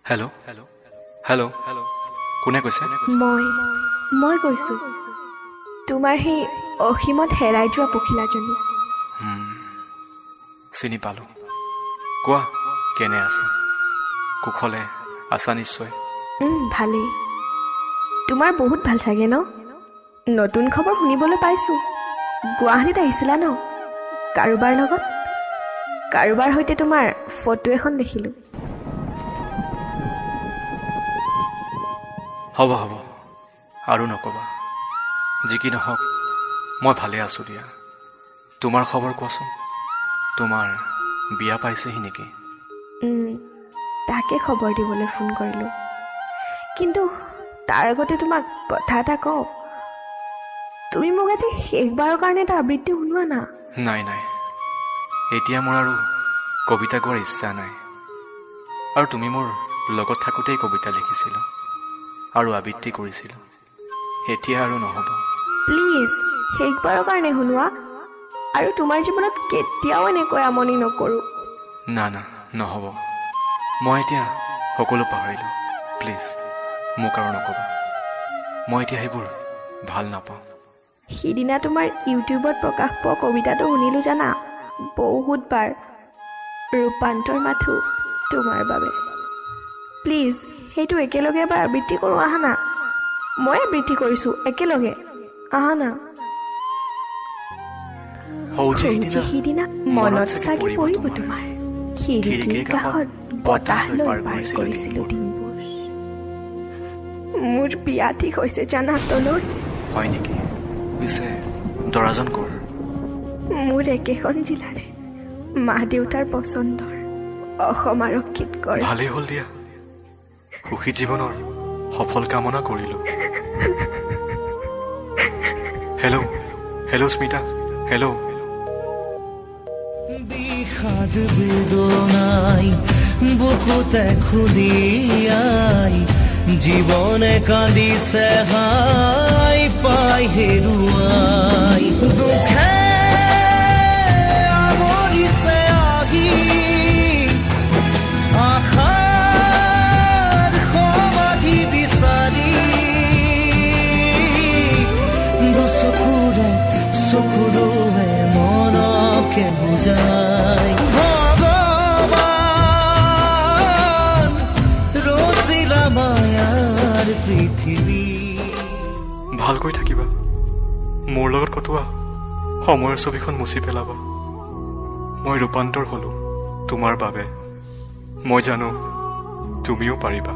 Hello' hello' hello' hello' কোনে কৈছে? মই কৈছোঁ তোমাৰ সেই অসীমত হেৰাই যোৱা পখিলাজনী। চিনি পালোঁ। কোৱা, কেনে আছা? কুশলে আছা নিশ্চয়? ভালেই। তোমাৰ বহুত ভাল চাগে ন? নতুন খবৰ শুনিবলৈ পাইছোঁ। গুৱাহাটীত আহিছিলা ন? কাৰোবাৰ লগত? কাৰোবাৰ সৈতে তোমাৰ ফটো এখন দেখিলোঁ। হ'ব হ'ব, আৰু নক'বা। যি কি নহওক, মই ভালে আছোঁ দিয়া। তোমাৰ খবৰ কোৱাচোন। তোমাৰ বিয়া পাইছেহি নেকি? তাকে খবৰ দিবলৈ ফোন কৰিলোঁ। কিন্তু তাৰ আগতে তোমাক কথা এটা কওঁ। তুমি মোক আজি শেষবাৰৰ কাৰণে এটা আবৃত্তি শুনোৱা না। নাই নাই, এতিয়া মোৰ আৰু কবিতা গোৱাৰ ইচ্ছা নাই। আৰু তুমি মোৰ লগত থাকোঁতেই কবিতা লিখিছিলোঁ আৰু আবৃত্তি কৰিছিলোঁ। এতিয়া আৰু নহ'ব। প্লিজ, শেষবাৰৰ কাৰণে শুনোৱা। আৰু তোমাৰ জীৱনত কেতিয়াও এনেকৈ আমনি নকৰোঁ। না না, নহ'ব। মই এতিয়া সকলো পাহৰিলোঁ। প্লিজ, মোক আৰু নক'বা। মই এতিয়া সেইবোৰ ভাল নাপাওঁ। সিদিনা তোমাৰ ইউটিউবত প্ৰকাশ পোৱা কবিতাটো শুনিলোঁ জানা, বহুতবাৰ। ৰূপান্তৰ মাথো তোমাৰ বাবে। প্লিজ, সেইটো একেলগে এবাৰ আবৃত্তি কৰোঁ আহা না। মই আবৃত্তি কৰিছোঁ, একেলগে আহা না। সিদিনা মনত চাগে পৰিব তোমাৰ, খিৰিকীৰ কাষত বতাহ লৈ পাৰ কৰিছিলোঁ দিনবোৰ। মোৰ বিয়া ঠিক হৈছে জানা তলত। হয় নেকি? পিছে দৰাজন ক'ৰ? মোৰ একেখন জিলাৰে, মা দেউতাৰ পচন্দৰ অসম আৰক্ষীত কৰে। ভালেই হ'ল দিয়া। সুখী জীৱনৰ সফল কামনা কৰিলোঁ। Hello' hello' Smita, hello'. বিষাদ বেদনাই বুকুতে খুলিয়াই জীৱনে কান্দিছে হাই পাই হেৰুৱাই। দুখে আৱৰিছে আহি আশাৰ সমাধি বিচাৰি। দুচকুৰে চকুৰোৱে মনকে বুজাই। ভগৱান ৰচিলা মায়াৰ পৃথিৱী। ভালকৈ থাকিবা। মোৰ লগত কটোৱা সময়ৰ ছবিখন মুচি পেলাবা। মই ৰূপান্তৰ হ'লোঁ তোমাৰ বাবে। মই জানো তুমিও পাৰিবা।